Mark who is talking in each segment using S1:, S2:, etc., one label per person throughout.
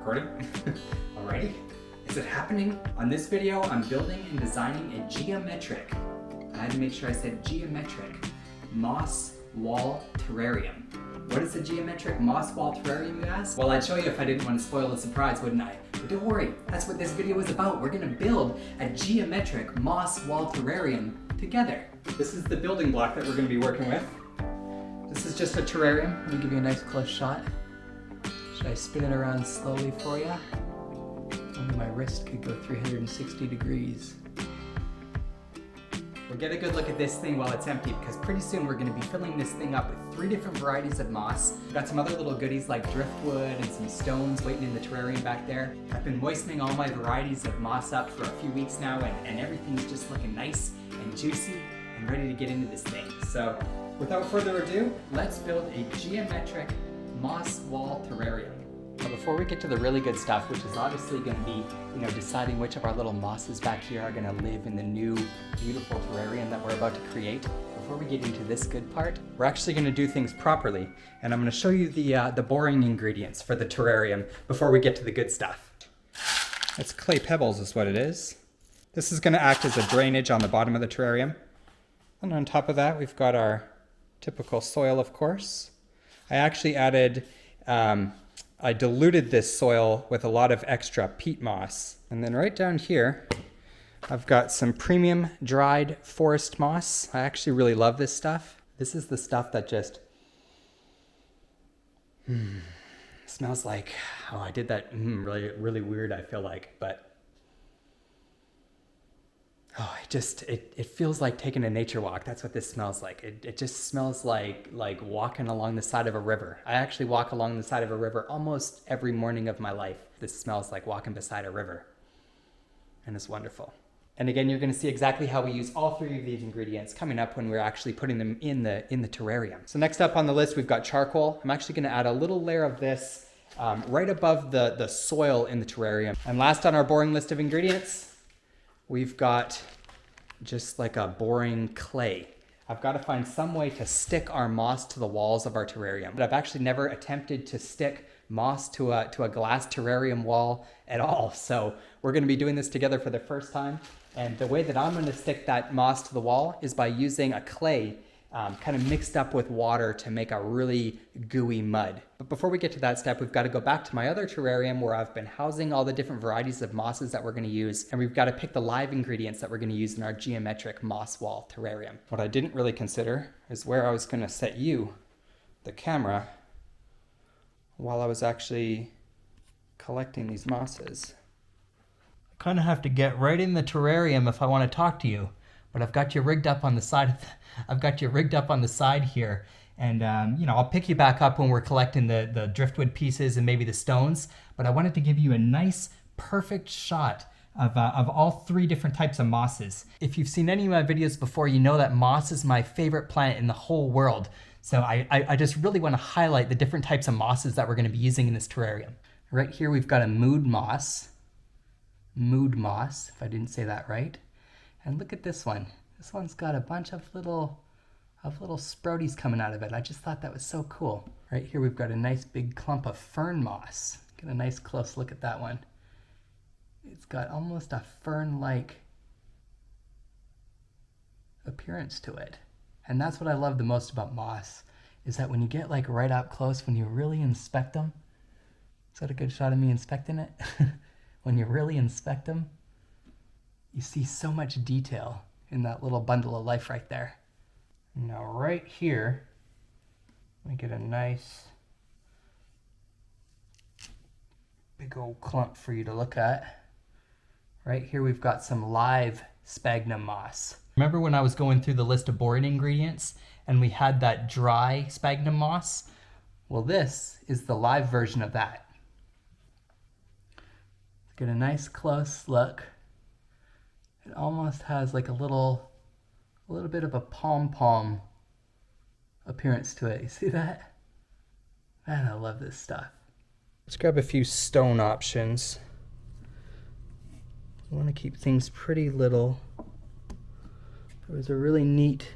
S1: Recording? Alrighty. Is it happening? On this video, I'm building and designing a geometric, I had to make sure I said geometric, moss wall terrarium. What is a geometric moss wall terrarium, you ask? Well, I'd show you if I didn't want to spoil the surprise, wouldn't I? But don't worry, that's what this video is about. We're gonna build a geometric moss wall terrarium together. This is the building block that we're gonna be working with. This is just a terrarium. Let me give you a nice close shot. Should I spin it around slowly for you? Only my wrist could go 360 degrees. We'll get a good look at this thing while it's empty, because pretty soon we're going to be filling this thing up with 3 different varieties of moss. We've got some other little goodies like driftwood and some stones waiting in the terrarium back there. I've been moistening all my varieties of moss up for a few weeks now, and everything's just looking nice and juicy and ready to get into this thing. So without further ado, let's build a geometric moss wall terrarium. But before we get to the really good stuff, which is obviously going to be, deciding which of our little mosses back here are going to live in the new beautiful terrarium that we're about to create, before we get into this good part, we're actually going to do things properly, and I'm going to show you the boring ingredients for the terrarium before we get to the good stuff. It's clay pebbles is what it is. This is going to act as a drainage on the bottom of the terrarium. And on top of that, we've got our typical soil, of course. I actually added, I diluted this soil with a lot of extra peat moss. And then right down here, I've got some premium dried forest moss. I actually really love this stuff. This is the stuff that just smells like, oh, I did that really, really weird, I feel like, but oh, it feels like taking a nature walk. That's what this smells like. It just smells like walking along the side of a river. I actually walk along the side of a river almost every morning of my life. This smells like walking beside a river. And it's wonderful. And again, you're gonna see exactly how we use all 3 of these ingredients coming up when we're actually putting them in the terrarium. So next up on the list, we've got charcoal. I'm actually gonna add a little layer of this right above the soil in the terrarium. And last on our boring list of ingredients, we've got just like a boring clay. I've got to find some way to stick our moss to the walls of our terrarium. But I've actually never attempted to stick moss to a glass terrarium wall at all. So we're going to be doing this together for the first time. And the way that I'm going to stick that moss to the wall is by using a clay kind of mixed up with water to make a really gooey mud. But before we get to that step, we've got to go back to my other terrarium where I've been housing all the different varieties of mosses that we're going to use, and we've got to pick the live ingredients that we're going to use in our geometric moss wall terrarium. What I didn't really consider is where I was going to set you, the camera, while I was actually collecting these mosses. I kind of have to get right in the terrarium if I want to talk to you. But I've got you rigged up on the side. I've got you rigged up on the side here, and I'll pick you back up when we're collecting the driftwood pieces and maybe the stones. But I wanted to give you a nice, perfect shot of all 3 different types of mosses. If you've seen any of my videos before, you know that moss is my favorite plant in the whole world. So I just really want to highlight the different types of mosses that we're going to be using in this terrarium. Right here we've got a mood moss, if I didn't say that right. And look at this one. This one's got a bunch of little sprouties coming out of it. I just thought that was so cool. Right here we've got a nice big clump of fern moss. Get a nice close look at that one. It's got almost a fern-like appearance to it. And that's what I love the most about moss, is that when you get like right up close, when you really inspect them, is that a good shot of me inspecting it? When you really inspect them, you see so much detail in that little bundle of life right there. Now right here, we get a nice big old clump for you to look at. Right here we've got some live sphagnum moss. Remember when I was going through the list of boring ingredients and we had that dry sphagnum moss? Well, this is the live version of that. Get a nice close look. It almost has like a little bit of a pom-pom appearance to it. You see that? Man, I love this stuff. Let's grab a few stone options. I want to keep things pretty little. There was a really neat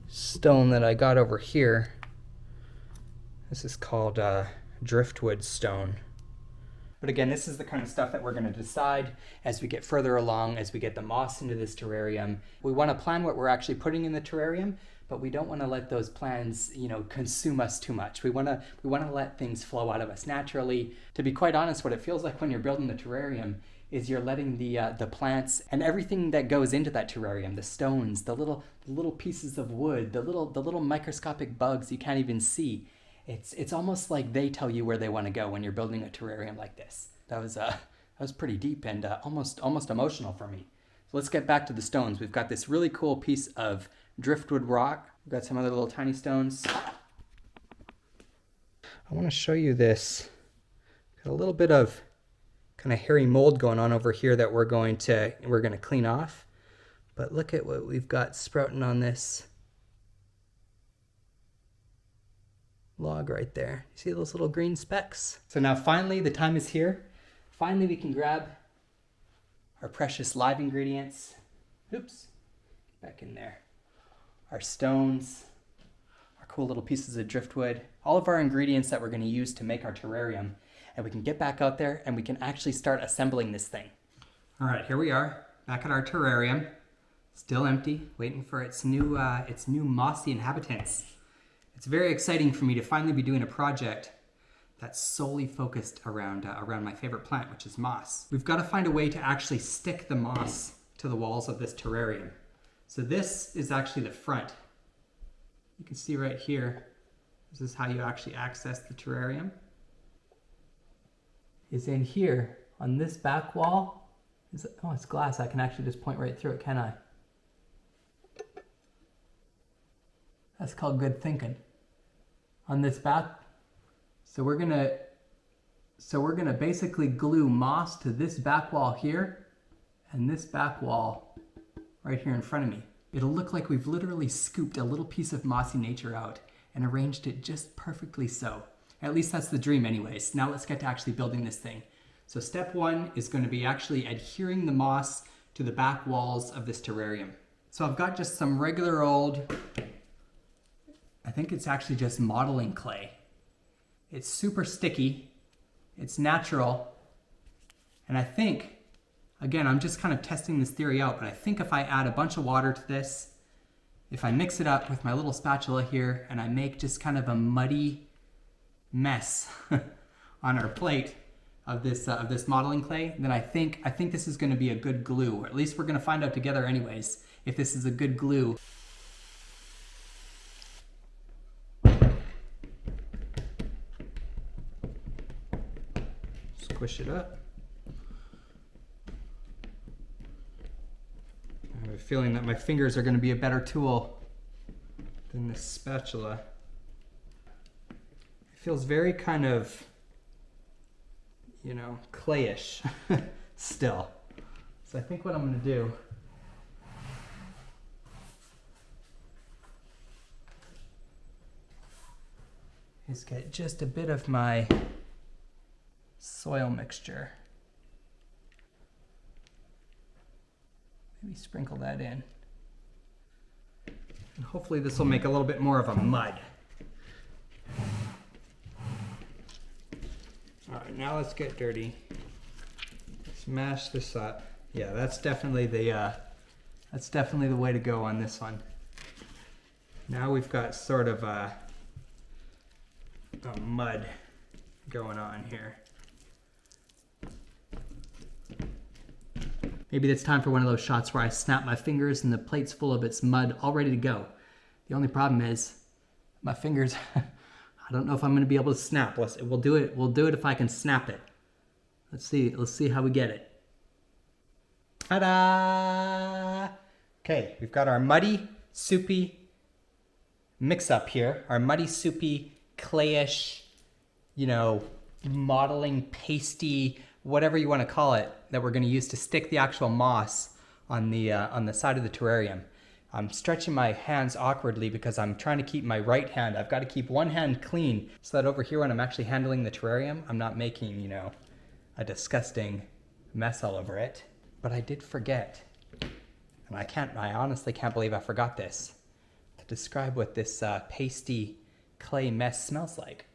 S1: stone that I got over here. This is called driftwood stone. But again, this is the kind of stuff that we're going to decide as we get further along, as we get the moss into this terrarium. We want to plan what we're actually putting in the terrarium, but we don't want to let those plans, consume us too much. We want to let things flow out of us naturally. To be quite honest, what it feels like when you're building the terrarium is you're letting the plants and everything that goes into that terrarium, the stones, the little pieces of wood, the little microscopic bugs you can't even see. It's almost like they tell you where they want to go when you're building a terrarium like this. That was pretty deep and almost emotional for me. So let's get back to the stones. We've got this really cool piece of driftwood rock. We've got some other little tiny stones. I want to show you this. Got a little bit of kind of hairy mold going on over here that we're going to clean off. But look at what we've got sprouting on this log right there. See those little green specks? So now finally the time is here. Finally we can grab our precious live ingredients. Oops, back in there. Our stones, our cool little pieces of driftwood, all of our ingredients that we're going to use to make our terrarium. And we can get back out there and we can actually start assembling this thing. All right, here we are, back at our terrarium. Still empty, waiting for its new mossy inhabitants. It's very exciting for me to finally be doing a project that's solely focused around my favorite plant, which is moss. We've got to find a way to actually stick the moss to the walls of this terrarium. So this is actually the front. You can see right here, this is how you actually access the terrarium. Is in here on this back wall. Oh, it's glass. I can actually just point right through it, can I? That's called good thinking. On this back, so we're gonna basically glue moss to this back wall here and this back wall right here in front of me. It'll look like we've literally scooped a little piece of mossy nature out and arranged it just perfectly so. At least that's the dream anyways. Now let's get to actually building this thing. So step one is going to be actually adhering the moss to the back walls of this terrarium. So I've got just some regular old, I think it's actually just modeling clay. It's super sticky, it's natural, and I think, again, I'm just kind of testing this theory out, but I think if I add a bunch of water to this, if I mix it up with my little spatula here and I make just kind of a muddy mess on our plate of this modeling clay, then I think this is going to be a good glue, or at least we're going to find out together anyways if this is a good glue. Squish it up. I have a feeling that my fingers are going to be a better tool than this spatula. It feels very kind of, clayish still. So I think what I'm going to do is get just a bit of my soil mixture. Maybe sprinkle that in. And hopefully this will make a little bit more of a mud. All right, now let's get dirty. Let's mash this up. Yeah, that's definitely the way to go on this one. Now we've got sort of a mud going on here. Maybe it's time for one of those shots where I snap my fingers and the plate's full of its mud, all ready to go. The only problem is my fingers, I don't know if I'm going to be able to snap. We'll do it if I can snap it. Let's see how we get it. Ta-da! Okay, we've got our muddy, soupy mix up here. Our muddy, soupy, clayish, modeling, pasty, whatever you want to call it, that we're going to use to stick the actual moss on the side of the terrarium. I'm stretching my hands awkwardly because I'm trying to keep my right hand. I've got to keep one hand clean so that over here when I'm actually handling the terrarium, I'm not making, a disgusting mess all over it. But I did forget, and I honestly can't believe I forgot this, to describe what this pasty clay mess smells like.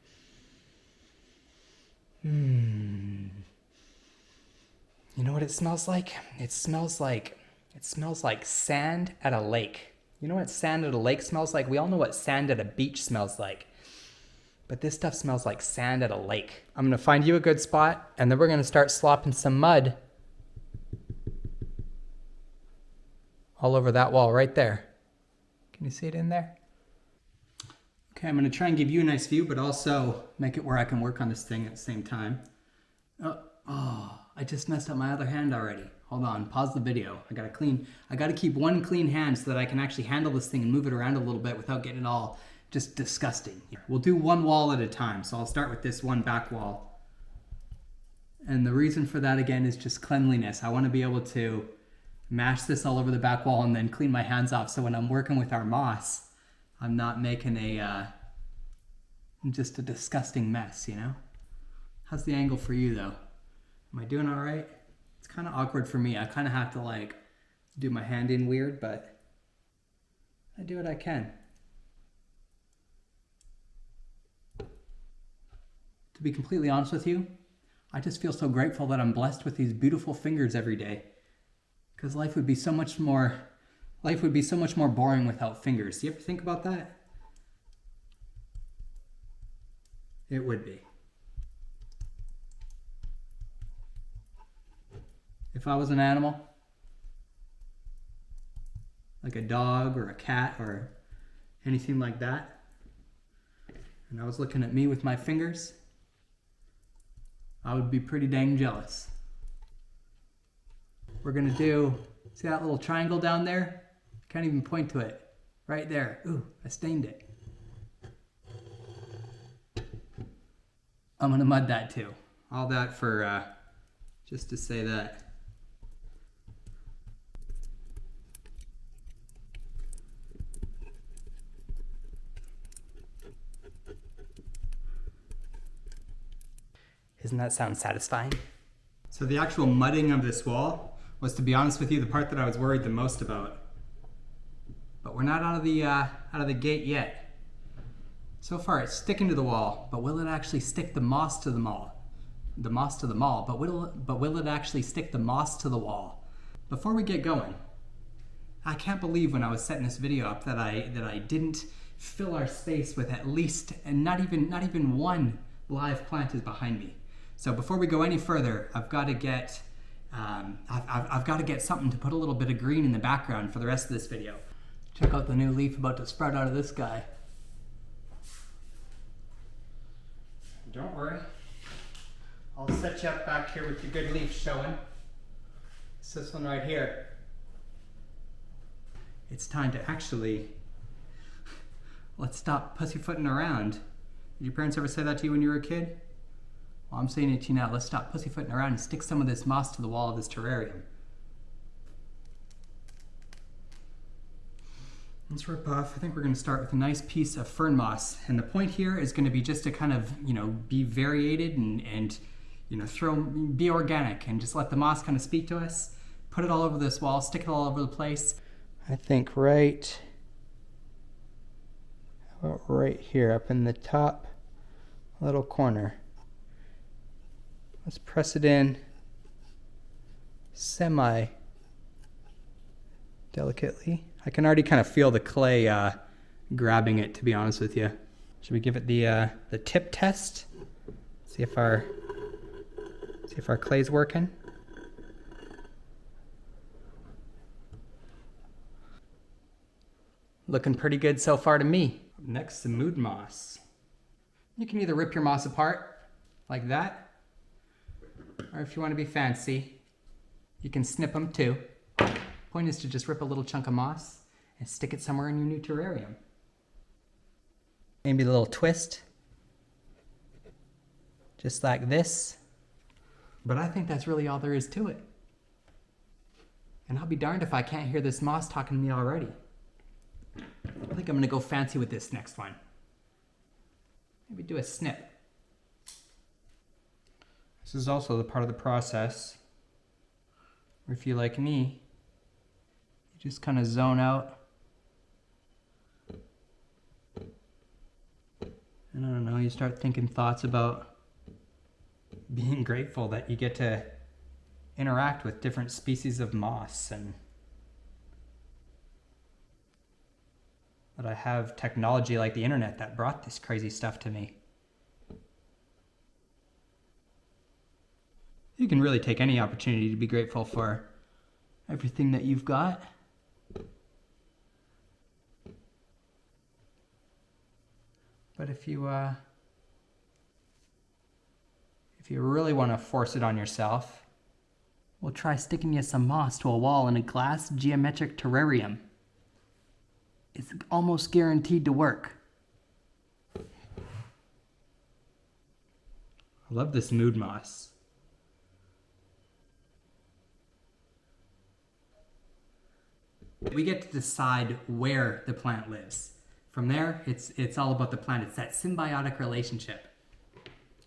S1: it smells like? It smells like sand at a lake. You know what sand at a lake smells like? We all know what sand at a beach smells like. But this stuff smells like sand at a lake. I'm gonna find you a good spot, and then we're gonna start slopping some mud all over that wall right there. Can you see it in there? Okay, I'm gonna try and give you a nice view, but also make it where I can work on this thing at the same time. Oh, I just messed up my other hand already. Hold on, pause the video. I gotta keep one clean hand so that I can actually handle this thing and move it around a little bit without getting it all just disgusting. We'll do one wall at a time. So I'll start with this one back wall. And the reason for that again is just cleanliness. I wanna be able to mash this all over the back wall and then clean my hands off. So when I'm working with our moss, I'm not making just a disgusting mess, you know? How's the angle for you though? Am I doing all right? It's kind of awkward for me. I kind of have to like do my hand in weird, but I do what I can. To be completely honest with you, I just feel so grateful that I'm blessed with these beautiful fingers every day. Because life would be so much more boring without fingers. Do you ever think about that? It would be. If I was an animal, like a dog or a cat or anything like that, and I was looking at me with my fingers, I would be pretty dang jealous. We're gonna do, see that little triangle down there? Can't even point to it. Right there. Ooh, I stained it. I'm gonna mud that too. All that for, just to say that. Doesn't that sound satisfying? So the actual mudding of this wall was, to be honest with you, the part that I was worried the most about. But we're not out of the gate yet. So far it's sticking to the wall, but will it actually stick the moss to the wall? The moss to the wall, but will it actually stick the moss to the wall? Before we get going, I can't believe when I was setting this video up that I didn't fill our space with at least, and not even one live plant is behind me. So before we go any further, I've got to get something to put a little bit of green in the background for the rest of this video. Check out the new leaf about to sprout out of this guy. Don't worry. I'll set you up back here with your good leaf showing. It's this one right here. It's time to actually, let's stop pussyfooting around. Did your parents ever say that to you when you were a kid? Well, I'm saying it to you now. Let's stop pussyfooting around and stick some of this moss to the wall of this terrarium. Let's rip off. I think we're going to start with a nice piece of fern moss. And the point here is going to be just to kind of, be variated and be organic and just let the moss kind of speak to us. Put it all over this wall, stick it all over the place. I think right here up in the top little corner. Let's press it in semi-delicately. I can already kind of feel the clay grabbing it, to be honest with you. Should we give it the tip test? See if our clay's working. Looking pretty good so far to me. Next, some mood moss. You can either rip your moss apart like that, or if you want to be fancy, you can snip them too. Point is to just rip a little chunk of moss and stick it somewhere in your new terrarium. Maybe a little twist, just like this. But I think that's really all there is to it. And I'll be darned if I can't hear this moss talking to me already. I think I'm gonna go fancy with this next one. Maybe do a snip. This is also the part of the process where, if you like me, you just kind of zone out. And I don't know, you start thinking thoughts about being grateful that you get to interact with different species of moss, and that I have technology like the internet that brought this crazy stuff to me. You can really take any opportunity to be grateful for everything that you've got. But if you really want to force it on yourself, we'll try sticking you some moss to a wall in a glass geometric terrarium. It's almost guaranteed to work. I love this mood moss. We get to decide where the plant lives. From there, it's all about the plant. It's that symbiotic relationship.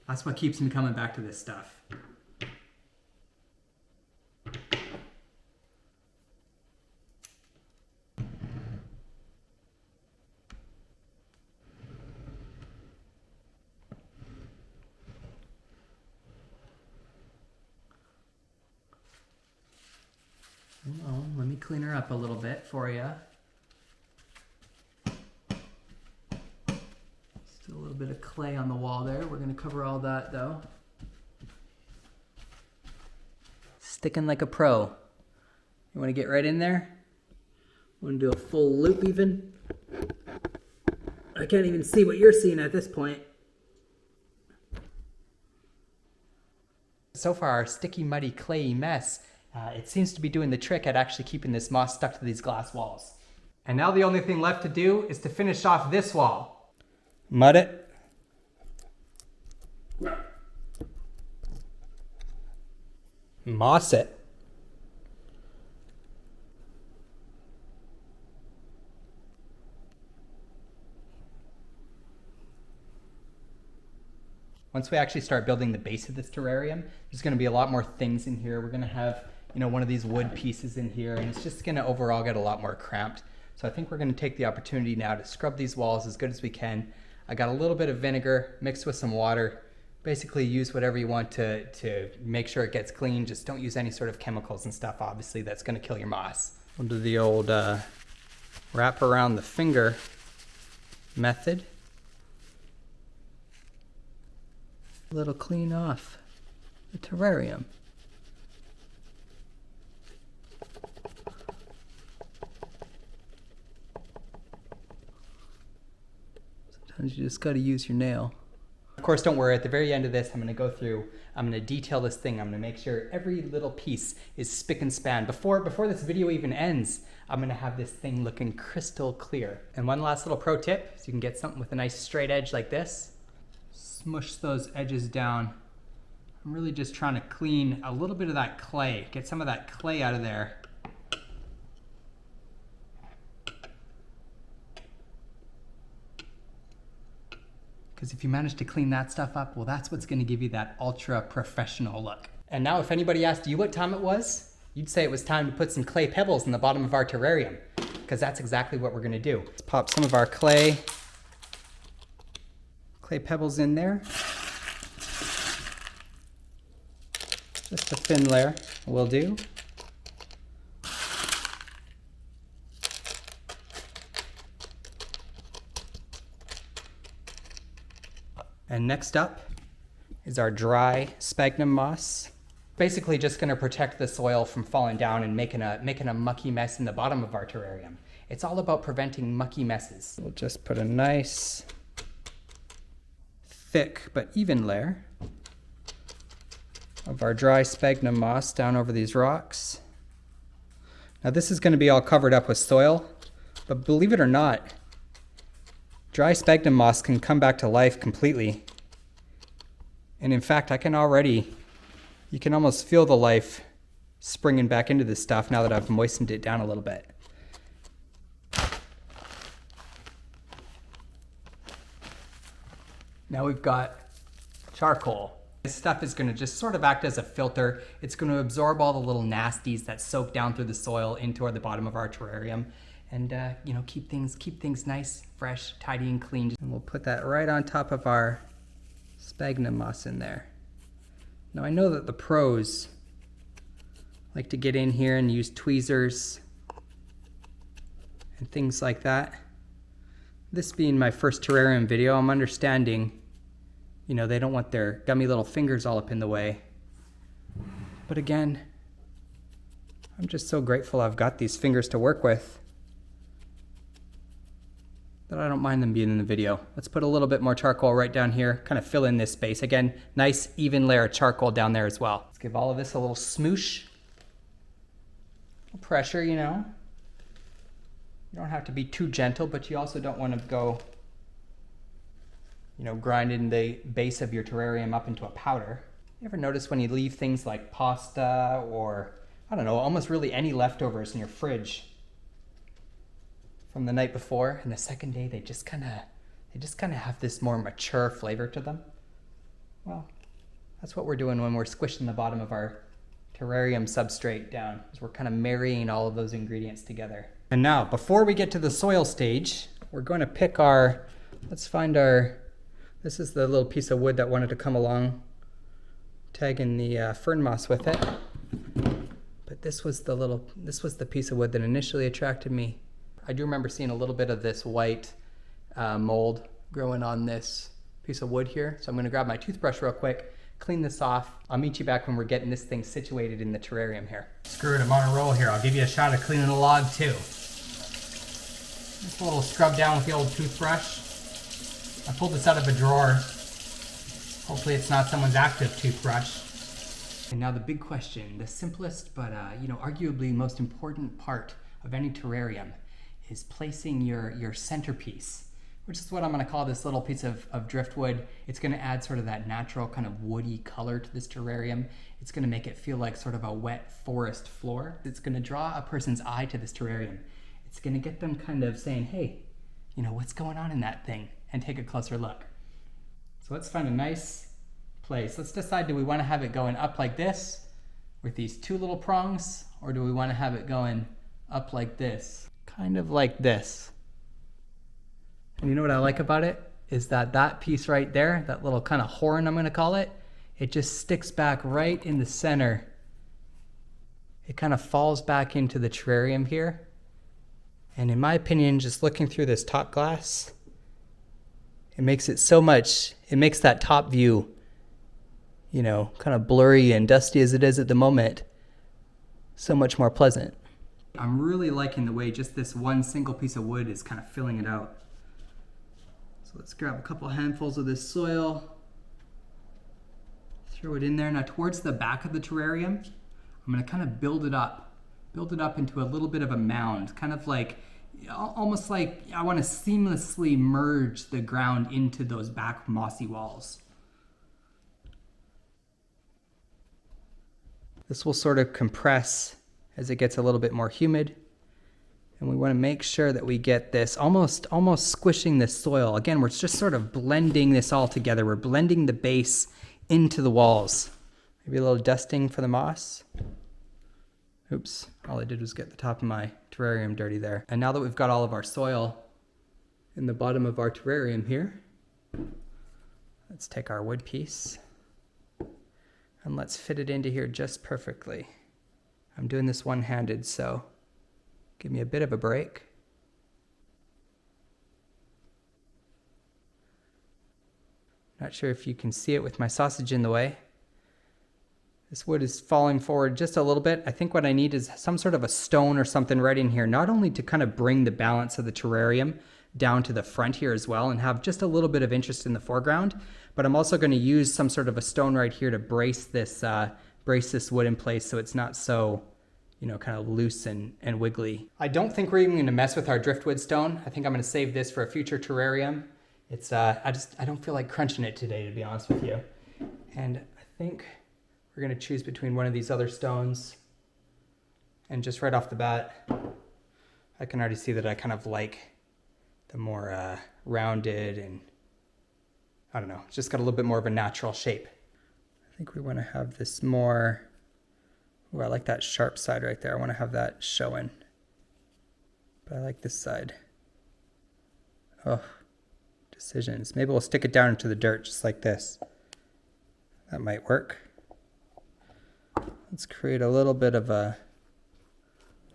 S1: That's what keeps me coming back to this stuff. Oh, let me clean her up a little bit for you. Still a little bit of clay on the wall there. We're going to cover all that though. Sticking like a pro. You want to get right in there? Want to do a full loop even? I can't even see what you're seeing at this point. So far, our sticky, muddy, clayey mess, it seems to be doing the trick at actually keeping this moss stuck to these glass walls. And now the only thing left to do is to finish off this wall. Mud it. Moss it. Once we actually start building the base of this terrarium, there's going to be a lot more things in here. We're going to have, one of these wood pieces in here, and it's just going to overall get a lot more cramped. So I think we're going to take the opportunity now to scrub these walls as good as we can. I got a little bit of vinegar mixed with some water. Basically use whatever you want to make sure it gets clean. Just don't use any sort of chemicals and stuff, obviously. That's going to kill your moss. We'll do the old wrap around the finger method. A little clean off the terrarium. Sometimes you just got to use your nail. Of course, don't worry, at the very end of this, I'm going to go through, I'm going to detail this thing. I'm going to make sure every little piece is spick and span. Before this video even ends, I'm going to have this thing looking crystal clear. And one last little pro tip, so you can get something with a nice straight edge like this. Smush those edges down. I'm really just trying to clean a little bit of that clay, get some of that clay out of there. Because if you manage to clean that stuff up, well, that's what's going to give you that ultra professional look. And now if anybody asked you what time it was, you'd say it was time to put some clay pebbles in the bottom of our terrarium, because that's exactly what we're going to do. Let's pop some of our clay pebbles in there. Just a thin layer will do. And next up is our dry sphagnum moss. Basically just going to protect the soil from falling down and making a mucky mess in the bottom of our terrarium. It's all about preventing mucky messes. We'll just put a nice thick but even layer of our dry sphagnum moss down over these rocks. Now this is going to be all covered up with soil, but believe it or not, dry sphagnum moss can come back to life completely. And in fact, you can almost feel the life springing back into this stuff now that I've moistened it down a little bit. Now we've got charcoal. This stuff is going to just sort of act as a filter. It's going to absorb all the little nasties that soak down through the soil into the bottom of our terrarium, and keep things nice, fresh, tidy, and clean. And we'll put that right on top of our sphagnum moss in there. Now I know that the pros like to get in here and use tweezers and things like that. This being my first terrarium video, I'm understanding, you know, they don't want their gummy little fingers all up in the way. But again, I'm just so grateful I've got these fingers to work with that I don't mind them being in the video. Let's put a little bit more charcoal right down here, kind of fill in this space. Again, nice even layer of charcoal down there as well. Let's give all of this a little smoosh. A little pressure, you know. You don't have to be too gentle, but you also don't want to go, you know, grinding the base of your terrarium up into a powder. You ever notice when you leave things like pasta or, I don't know, almost really any leftovers in your fridge from the night before, and the second day they just kind of have this more mature flavor to them? Well, that's what we're doing when we're squishing the bottom of our terrarium substrate down, is we're kind of marrying all of those ingredients together. And now, before we get to the soil stage, we're going to pick our, let's find our, this is the little piece of wood that wanted to come along, tagging the fern moss with it. But this was the piece of wood that initially attracted me. I do remember seeing a little bit of this white mold growing on this piece of wood here. So I'm gonna grab my toothbrush real quick, clean this off. I'll meet you back when we're getting this thing situated in the terrarium here. Screw it, I'm on a roll here. I'll give you a shot of cleaning the log too. Just a little scrub down with the old toothbrush. I pulled this out of a drawer. Hopefully it's not someone's active toothbrush. And now the big question, the simplest but you know, arguably most important part of any terrarium is placing your centerpiece, which is what I'm going to call this little piece of driftwood. It's going to add sort of that natural kind of woody color to this terrarium. It's going to make it feel like sort of a wet forest floor. It's going to draw a person's eye to this terrarium. It's going to get them kind of saying, hey, you know, what's going on in that thing? And take a closer look. So let's find a nice place. Let's decide, do we want to have it going up like this with these two little prongs, or do we want to have it going up like this? Kind of like this. And you know what I like about it? Is that piece right there, that little kind of horn I'm going to call it, it just sticks back right in the center. It kind of falls back into the terrarium here. And in my opinion, just looking through this top glass, it makes it so much, it makes that top view, you know, kind of blurry and dusty as it is at the moment, so much more pleasant. I'm really liking the way just this one single piece of wood is kind of filling it out. So let's grab a couple handfuls of this soil, throw it in there. Now towards the back of the terrarium, I'm going to kind of build it up into a little bit of a mound, kind of like, almost like I want to seamlessly merge the ground into those back mossy walls. This will sort of compress as it gets a little bit more humid. And we want to make sure that we get this almost squishing this soil. Again, we're just sort of blending this all together. We're blending the base into the walls. Maybe a little dusting for the moss. Oops, all I did was get the top of my terrarium dirty there. And now that we've got all of our soil in the bottom of our terrarium here, let's take our wood piece and let's fit it into here just perfectly. I'm doing this one-handed, so give me a bit of a break. Not sure if you can see it with my sausage in the way. This wood is falling forward just a little bit. I think what I need is some sort of a stone or something right in here, not only to kind of bring the balance of the terrarium down to the front here as well and have just a little bit of interest in the foreground, but I'm also going to use some sort of a stone right here to brace this wood in place so it's not so, you know, kind of loose and wiggly. I don't think we're even going to mess with our driftwood stone. I think I'm going to save this for a future terrarium. It's I don't feel like crunching it today, to be honest with you. And I think we're going to choose between one of these other stones. And just right off the bat, I can already see that I kind of like the more rounded and, I don't know, it's just got a little bit more of a natural shape. I think we want to have this more, ooh, I like that sharp side right there. I want to have that showing. But I like this side. Oh, decisions. Maybe we'll stick it down into the dirt just like this. That might work. Let's create a little bit of a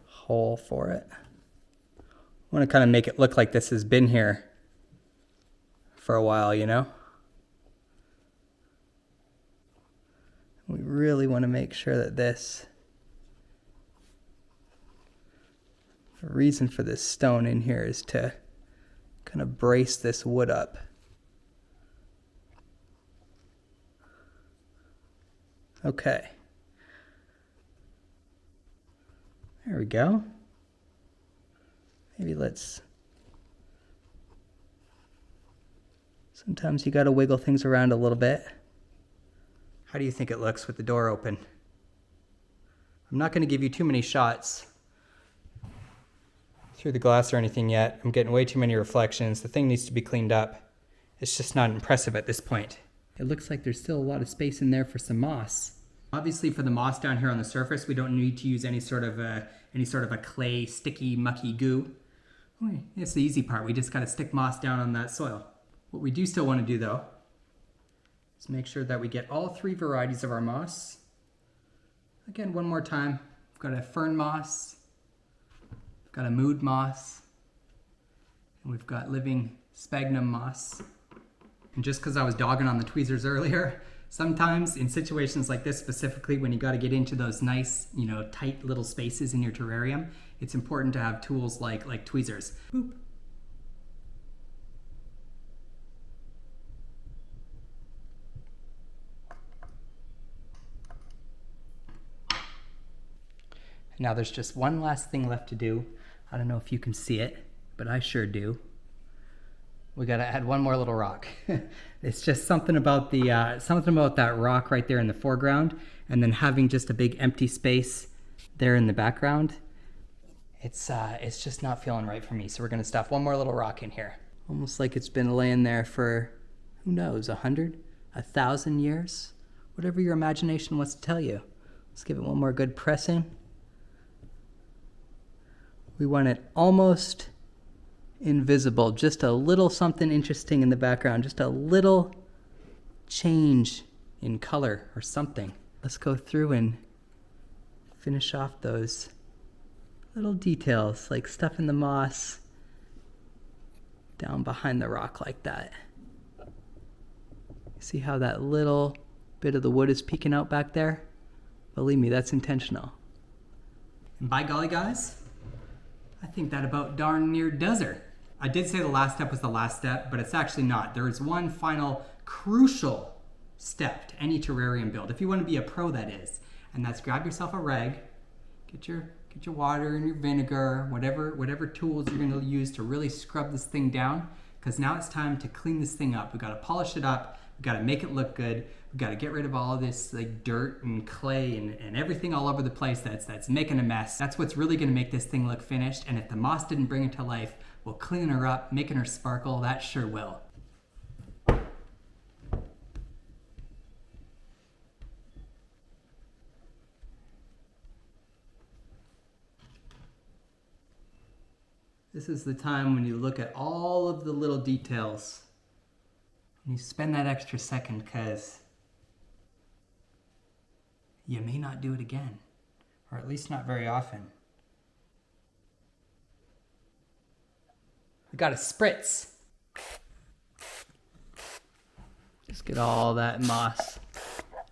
S1: hole for it. I want to kind of make it look like this has been here for a while, you know? We really want to make sure that the reason for this stone in here is to kind of brace this wood up. Okay. There we go. Maybe sometimes you gotta wiggle things around a little bit. How do you think it looks with the door open? I'm not gonna give you too many shots through the glass or anything yet. I'm getting way too many reflections. The thing needs to be cleaned up. It's just not impressive at this point. It looks like there's still a lot of space in there for some moss. Obviously for the moss down here on the surface, we don't need to use any sort of a clay, sticky, mucky goo. It's the easy part. We just gotta stick moss down on that soil. What we do still wanna do though, is make sure that we get all 3 varieties of our moss. Again, one more time. We've got a fern moss, we've got a mood moss, and we've got living sphagnum moss. And just because I was dogging on the tweezers earlier, sometimes in situations like this specifically, when you got to get into those nice, tight little spaces in your terrarium, it's important to have tools like tweezers. Boop. Now there's just one last thing left to do. I don't know if you can see it, but I sure do. We gotta add one more little rock. It's just something about that rock right there in the foreground, and then having just a big empty space there in the background. It's just not feeling right for me. So we're gonna stuff one more little rock in here. Almost like it's been laying there for, who knows, 100, 1,000 years? Whatever your imagination wants to tell you. Let's give it one more good pressing. We want it almost invisible, just a little something interesting in the background, just a little change in color or something. Let's go through and finish off those little details, like stuff in the moss down behind the rock like that. See how that little bit of the wood is peeking out back there? Believe me, that's intentional. And by golly guys, I think that about darn near does her. I did say the last step was the last step, but it's actually not. There is one final crucial step to any terrarium build, if you want to be a pro that is, and that's grab yourself a rag, get your water and your vinegar, whatever tools you're going to use to really scrub this thing down, because now it's time to clean this thing up. We've got to polish it up, we've got to make it look good, we've got to get rid of all of this like dirt and clay and everything all over the place that's making a mess. That's what's really going to make this thing look finished, and if the moss didn't bring it to life, well, cleaning her up, making her sparkle, that sure will. This is the time when you look at all of the little details and you spend that extra second, because you may not do it again, or at least not very often. We got a spritz. Just get all that moss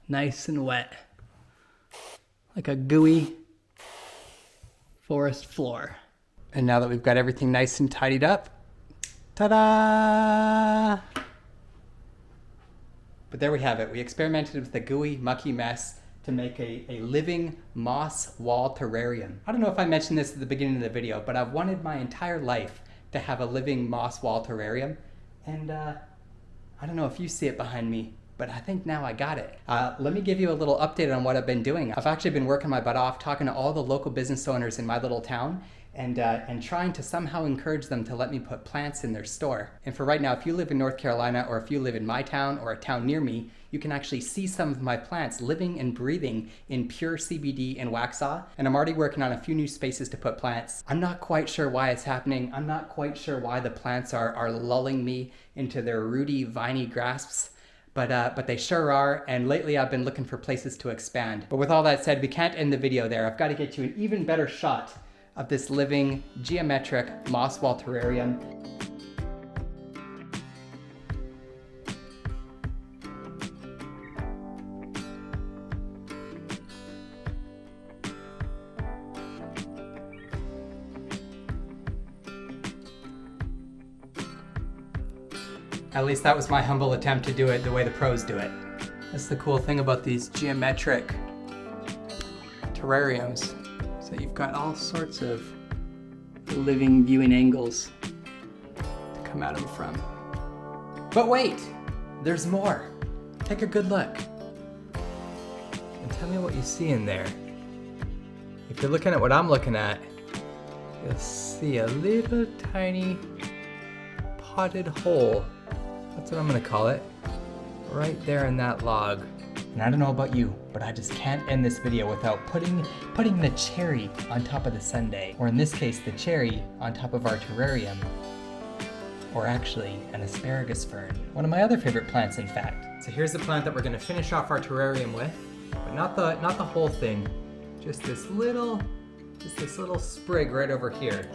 S1: nice and wet, like a gooey forest floor. And now that we've got everything nice and tidied up, ta-da! But there we have it. We experimented with a gooey, mucky mess to make a living moss wall terrarium. I don't know if I mentioned this at the beginning of the video, but I've wanted my entire life to have a living moss wall terrarium, and I don't know if you see it behind me, but I think now I got it. Let me give you a little update on what I've been doing. I've actually been working my butt off, talking to all the local business owners in my little town, and trying to somehow encourage them to let me put plants in their store. And for right now, if you live in North Carolina, or if you live in my town or a town near me, you can actually see some of my plants living and breathing in pure CBD and Waxhaw. And I'm already working on a few new spaces to put plants. I'm not quite sure why it's happening. I'm not quite sure why the plants are lulling me into their rooty, viney grasps. but they sure are, and lately I've been looking for places to expand. But with all that said, we can't end the video there. I've got to get you an even better shot of this living, geometric moss wall terrarium. At least that was my humble attempt to do it the way the pros do it. That's the cool thing about these geometric terrariums, is that you've got all sorts of living viewing angles to come at them from. But wait, there's more. Take a good look. And tell me what you see in there. If you're looking at what I'm looking at, you'll see a little tiny potted hole. That's what I'm gonna call it. Right there in that log. And I don't know about you, but I just can't end this video without putting the cherry on top of the sundae. Or in this case, the cherry on top of our terrarium. Or actually, an asparagus fern. One of my other favorite plants, in fact. So here's the plant that we're gonna finish off our terrarium with. But not the whole thing. Just this little sprig right over here.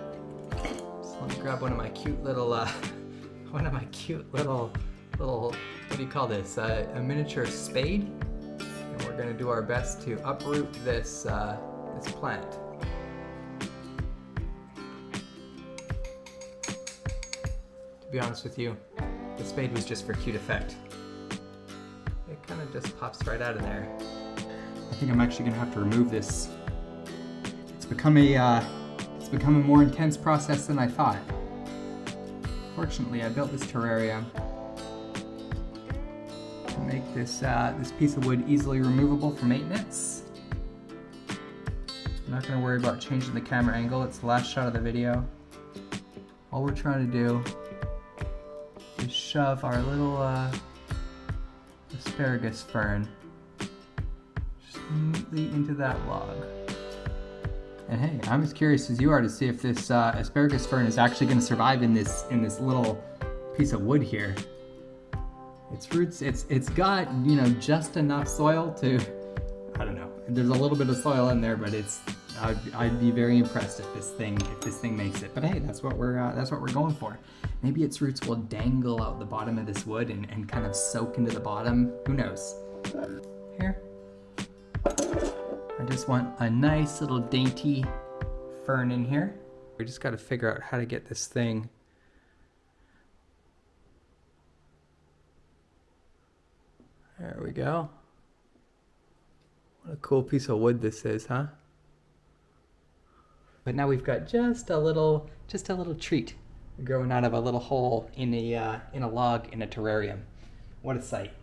S1: So let me grab one of my cute little what do you call this? A miniature spade. And we're gonna do our best to uproot this plant. To be honest with you, the spade was just for cute effect. It kind of just pops right out of there. I think I'm actually gonna have to remove this. It's become a more intense process than I thought. Fortunately, I built this terrarium to make this piece of wood easily removable for maintenance. I'm not going to worry about changing the camera angle. It's the last shot of the video. All we're trying to do is shove our little asparagus fern just neatly into that log. And hey, I'm as curious as you are to see if this asparagus fern is actually going to survive in this little piece of wood here. Its roots, it's got, you know, just enough soil to, I don't know. There's a little bit of soil in there, but I'd be very impressed if this thing makes it. But hey, that's what we're going for. Maybe its roots will dangle out the bottom of this wood and kind of soak into the bottom. Who knows? Here. I just want a nice little dainty fern in here. We just got to figure out how to get this thing there we go. What a cool piece of wood this is, huh? But now we've got just a little treat growing out of a little hole in a log in a terrarium. What a sight.